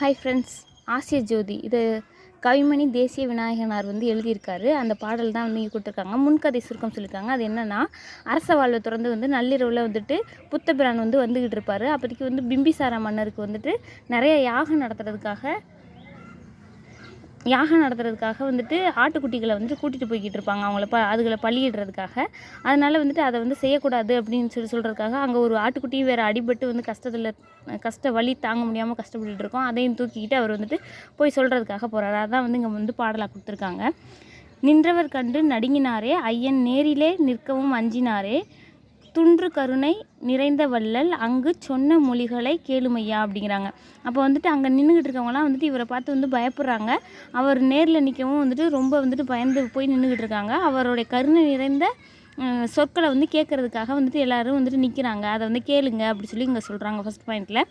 Hi friends, ஆசிய ஜோதி இது கவிமணி தேசிய விநாயகனார் எழுதியிருக்காரு. அந்த பாடல் தான் இங்கே கொடுத்துருக்காங்க. முன்கதை சுருக்கம் சொல்லியிருக்காங்க. அது என்னென்னா, அரச வாழ்வை தொடர்ந்து நள்ளிரவில் புத்தபிரான் வந்துக்கிட்டு இருப்பார். அப்போதைக்கு பிம்பிசார மன்னருக்கு நிறைய யாகம் நடத்துறதுக்காக ஆட்டுக்குட்டிகளை கூட்டிகிட்டு போய்கிட்டு இருப்பாங்க. அவங்கள அதுகளை பலியிடுறதுக்காக. அதனால் அதை செய்யக்கூடாது அப்படின்னு சொல்கிறதுக்காக அங்கே ஒரு ஆட்டுக்குட்டி வேறு அடிபட்டு கஷ்ட வலி தாங்க முடியாமல் கஷ்டப்பட்டுட்டு இருக்கோம். அதையும் தூக்கிக்கிட்டு அவர் போய் சொல்கிறதுக்காக போகிறாரு. அதான் இங்கே பாடலாக கொடுத்துருக்காங்க. நின்றவர் கண்டு நடுங்கினாரே, ஐயன் நேரிலே நிற்கவும் அஞ்சினாரே, துன்று கருணை நிறைந்த வள்ளல் அங்கு சொன்ன மொழிகளை கேளுமையா அப்படிங்கிறாங்க. அப்போ அங்கே நின்றுக்கிட்டு இருக்கவங்களாம் இவரை பார்த்து பயப்படுறாங்க. அவர் நேரில் நிற்கவும் ரொம்ப பயந்து போய் நின்றுக்கிட்டு இருக்காங்க. அவருடைய கருணை நிறைந்த சொற்களை கேட்குறதுக்காக எல்லோரும் நிற்கிறாங்க. அதை கேளுங்க அப்படி சொல்லி இங்கே சொல்கிறாங்க. ஃபஸ்ட் பாயிண்டில்,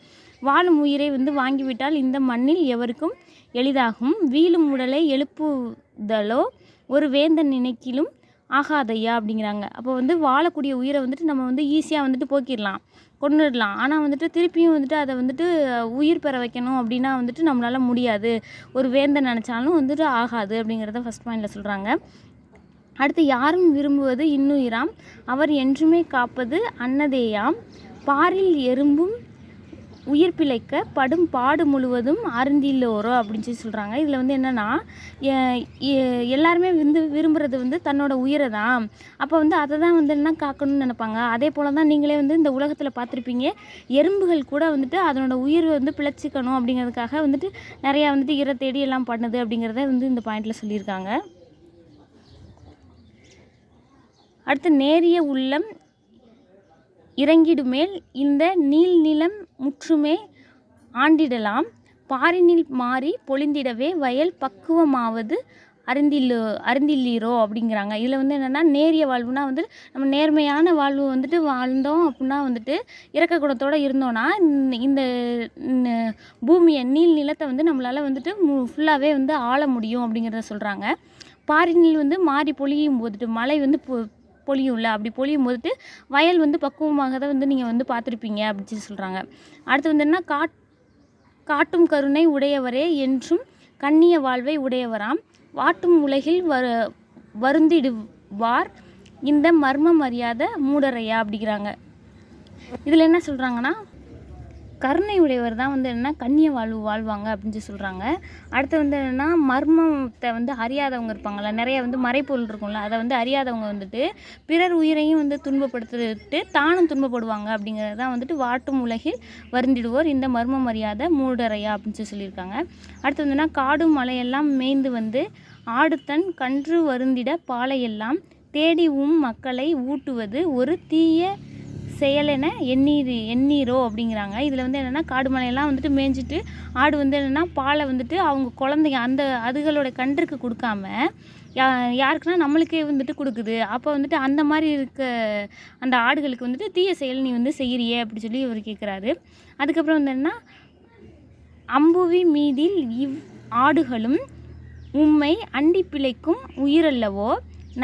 வாழும் உயிரை வாங்கிவிட்டால் இந்த மண்ணில் எவருக்கும் எளிதாகும், வீழும் உடலை எழுப்புதலோ ஒரு வேந்தன் நினைக்கிலும் ஆகாதையா அப்படிங்கிறாங்க. அப்போ வாழக்கூடிய உயிரை நம்ம ஈஸியாக போக்கிடலாம், கொண்டுடலாம். ஆனால் திருப்பியும் அதை உயிர் பெற வைக்கணும் அப்படின்னா நம்மளால் முடியாது. ஒரு வேந்தன் நினச்சாலும் ஆகாது அப்படிங்கிறத ஃபஸ்ட் பாயிண்டில் சொல்கிறாங்க. அடுத்து, யாரும் விரும்புவது இன்னுயிராம், அவர் என்றுமே காப்பது அன்னதேயாம், பாரில் எறும்பும் உயிர் பிழைக்க படும் பாடு முழுவதும் அருந்தில்லோரோ அப்படின்னு சொல்லி சொல்கிறாங்க. இதில் என்னென்னா, எல்லாருமே விரும்புகிறது தன்னோட உயிரை தான். அப்போ அதை தான் என்ன காக்கணும்னு நினைப்பாங்க. அதே போல் தான் நீங்களே இந்த உலகத்தில் பார்த்துருப்பீங்க. எறும்புகள் கூட அதனோட உயிர் பிழைச்சிக்கணும் அப்படிங்கிறதுக்காக நிறையா இரை தேடி எல்லாம் பண்ணுது அப்படிங்கிறத இந்த பாயிண்டில் சொல்லியிருக்காங்க. அடுத்து, நேரிய உள்ளம் இறங்கிடுமேல் இந்த நீள்நிலம் முற்றுமே ஆண்டிடலாம், பாரினில் மாறி பொழிந்திடவே வயல் பக்குவமாவது அருந்தில்லீரோ அப்படிங்கிறாங்க. இதில் என்னென்னா, நேரிய வாழ்வுனா நம்ம நேர்மையான வாழ்வு வாழ்ந்தோம் அப்படின்னா இறக்க குணத்தோடு இருந்தோன்னா இந்த பூமியை நீள்நிலத்தை நம்மளால் ஃபுல்லாகவே ஆள முடியும் அப்படிங்கிறத சொல்கிறாங்க. பாரினில் மாறி பொழியும் மழை பொழியும்ல, அப்படி பொழியும் போது வயல் பக்குவமாக தான் நீங்கள் பார்த்துருப்பீங்க அப்படின்னு சொல்லி சொல்கிறாங்க. அடுத்து என்ன, காட்டும் கருணை உடையவரே என்றும் கண்ணிய வாழ்வை உடையவராம், வாட்டும் உலகில் வருந்திடுவார் இந்த மர்மம் அறியாத மூடரையா அப்படிங்கிறாங்க. இதில் என்ன சொல்கிறாங்கன்னா, கருணை உடையவர் தான் என்ன கண்ணிய வாழ்வு வாழ்வாங்க அப்படின்னு சொல்லி சொல்கிறாங்க. அடுத்து என்னென்னா, மர்மத்தை அறியாதவங்க இருப்பாங்கள்ல, நிறைய மறைப்பொருள் இருக்கும்ல, அதை அறியாதவங்க பிறர் உயிரையும் துன்பப்படுத்திட்டு தானும் துன்பப்படுவாங்க அப்படிங்கிறது தான் வாட்டும் உலகில் வருந்திடுவோர் இந்த மர்மம் அறியாத மூடரையா அப்படின்னு சொல்லியிருக்காங்க. அடுத்து காடும் மலையெல்லாம் மேய்ந்து ஆடுத்தன் கன்று வருந்திட பாலையெல்லாம் தேடி மக்களை ஊட்டுவது ஒரு தீய செயலென எண்ணீரோ அப்படிங்கிறாங்க. இதில் என்னென்னா, காடு மலையெல்லாம் மேய்ஞ்சிட்டு ஆடு என்னென்னா பாலை அவங்க குழந்தைங்க அதுகளோட கன்றுக்கு கொடுக்காம யாருக்குன்னா நம்மளுக்கே கொடுக்குது. அப்போ அந்த மாதிரி இருக்க அந்த ஆடுகளுக்கு தீய செயல் நீ செய்கிறியே அப்படி சொல்லி இவர் கேட்குறாரு. அதுக்கப்புறம் என்னென்னா, அம்புவி மீதில் இவ் ஆடுகளும் உம்மை அண்டி பிழைக்கும் உயிரல்லவோ,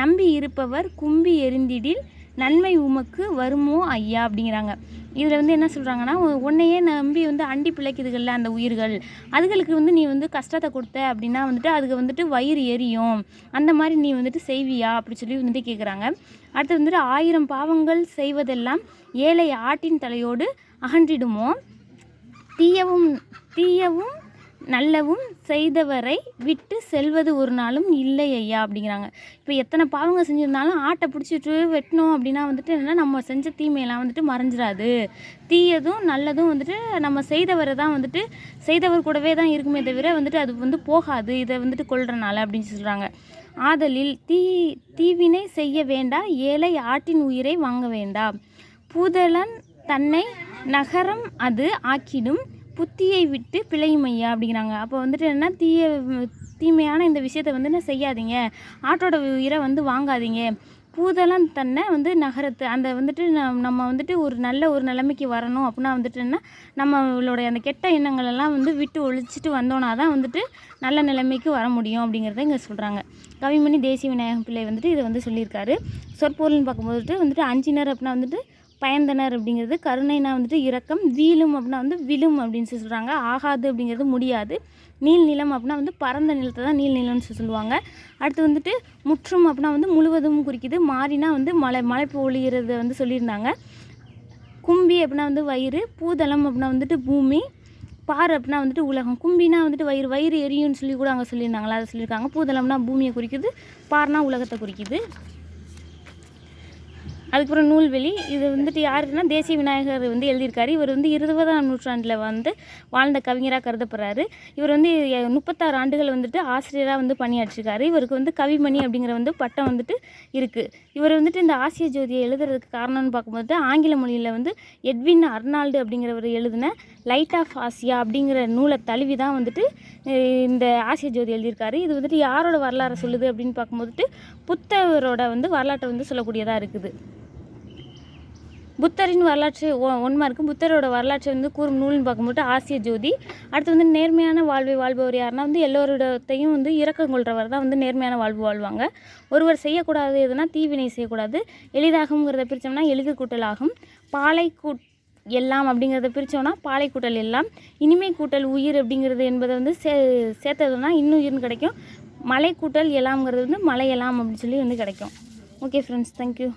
நம்பி இருப்பவர் கும்பி எரிந்திடில் நன்மை உமக்கு வருமோ ஐயா அப்படிங்கிறாங்க. இதில் என்ன சொல்கிறாங்கன்னா, உன்னையே நம்பி அண்டி பிழைக்குதுகள்ல அந்த உயிர்கள், அதுகளுக்கு நீ கஷ்டத்தை கொடுத்த அப்படின்னா அதுக்கு வயிறு எரியும், அந்த மாதிரி நீ செய்வியா அப்படி சொல்லி கேட்குறாங்க. அடுத்து 1000 பாவங்கள் செய்வதெல்லாம் ஏழை ஆட்டின் தலையோடு அகன்றிடுமோ, தீயவும் நல்லவும் செய்தவரை விட்டு செல்வது ஒரு நாளும் இல்லை ஐயா அப்படிங்கிறாங்க. இப்போ எத்தனை பாவங்கள் செஞ்சுருந்தாலும் ஆட்டை பிடிச்சிட்டு வெட்டணும் அப்படின்னா என்னென்னா, நம்ம செஞ்ச தீமையெல்லாம் மறைஞ்சிடாது. தீயதும் நல்லதும் நம்ம செய்தவரை தான் செய்தவர் கூடவே தான் இருக்குமே தவிர அது போகாது, இதை கொள்றனால அப்படின்னு சொல்கிறாங்க. ஆதலில் தீவினை செய்ய வேண்டா, ஏழை ஆட்டின் உயிரை வாங்க வேண்டா, பூதலன் தன்னை நகரம் அது ஆக்கிடும் புத்தியை விட்டு பிழையுமையா அப்படிங்கிறாங்க. அப்போ என்ன, தீமையான இந்த விஷயத்தை செய்யாதீங்க, ஆட்டோட உயிரை வாங்காதீங்க, பூதெல்லாம் தன்னை நகரத்து அந்த நம்ம ஒரு நல்ல ஒரு நிலைமைக்கு வரணும் அப்படின்னா என்ன, நம்மளோடைய அந்த கெட்ட எண்ணங்களெல்லாம் விட்டு ஒழிச்சிட்டு வந்தோன்னா தான் நல்ல நிலைமைக்கு வர முடியும் அப்படிங்கிறத இங்கே சொல்கிறாங்க. கவிமணி தேசிய விநாயகம் பிள்ளை இதை சொல்லியிருக்காரு. சொற்பொருள்னு பார்க்கும்போது அஞ்சினர் அப்படின்னா பயந்தனர் அப்படிங்கிறது, கருணைனா வந்துட்டு இரக்கம், வீழும் அப்படின்னா வந்து விழும் அப்படின்னு சொல்லி சொல்கிறாங்க. ஆகாது அப்படிங்கிறது முடியாது, நீள் நிலம் அப்படின்னா வந்து பரந்த நிலத்தை தான் நீள் நிலம்னு சொல்லுவாங்க. அடுத்து வந்துட்டு முற்றும் அப்படின்னா வந்து முழுவதும் குறிக்குது, மாறினா வந்து மழை பொழிகிறத வந்து சொல்லியிருந்தாங்க. கும்பி அப்படின்னா வந்து வயிறு, பூதளம் அப்படின்னா வந்துட்டு பூமி, பார் அப்படின்னா வந்துட்டு உலகம். கும்பினா வந்துட்டு வயிறு எரியும்னு சொல்லி கூட அங்கே சொல்லியிருந்தாங்களா, அதை சொல்லியிருக்காங்க. பூதளம்னா பூமியை குறிக்குது, பார்னா உலகத்தை குறிக்குது. அதுக்கப்புறம் நூல்வெளி, இது வந்துட்டு யாருன்னா தேசிய விநாயகர் வந்து எழுதியிருக்காரு. இவர் வந்து 20ஆம் நூற்றாண்டில் வந்து வாழ்ந்த கவிஞராக கருதப்படுறாரு. இவர் வந்து 36 ஆண்டுகள் வந்துட்டு ஆசிரியராக வந்து பணியாற்றிருக்காரு. இவருக்கு வந்து கவிமணி அப்படிங்கிற வந்து பட்டம் வந்துட்டு இருக்குது. இவர் வந்துட்டு இந்த ஆசிய ஜோதியை எழுதுறதுக்கு காரணம்னு பார்க்கும்போது ஆங்கில மொழியில் வந்து எட்வின் அர்னால்டு அப்படிங்கிறவர் எழுதின லைட் ஆஃப் ஆசியா அப்படிங்கிற நூலை தழுவி தான் வந்துட்டு இந்த ஆசிய ஜோதி எழுதியிருக்காரு. இது வந்துட்டு யாரோட வரலாறை சொல்லுது அப்படின்னு பார்க்கும்போது புத்தரோட வந்து வரலாற்றை வந்து சொல்லக்கூடியதாக இருக்குது. புத்தரின் வரலாற்று 1 மார்க்கு. புத்தரோட வரலாற்றை வந்து கூறும் நூல்னு பார்க்கும்போது ஆசிய ஜோதி. அடுத்து வந்து நேர்மையான வாழ்வை வாழ்பவர் யாருன்னா வந்து எல்லோருடையும் வந்து இரக்கம் கொள்றவர் தான் வந்து நேர்மையான வாழ்வு வாழ்வாங்க. ஒருவர் செய்யக்கூடாது எதுனா தீவினை செய்யக்கூடாது. எளிதாகுங்கிறத பிரித்தோம்னா எளிது கூட்டல் ஆகும். பாலை எல்லாம் அப்படிங்கிறத பிரித்தோம்னா பாலை கூட்டல் எல்லாம். இனிமை கூட்டல் உயிர் அப்படிங்கிறது என்பதை வந்து சேர்த்ததுன்னா இன்னுயிர்னு கிடைக்கும். மலை கூட்டல் எல்லாம்ங்கிறது வந்து மலை எல்லாம் அப்படின்னு சொல்லி வந்து கிடைக்கும். Okay friends, thank you.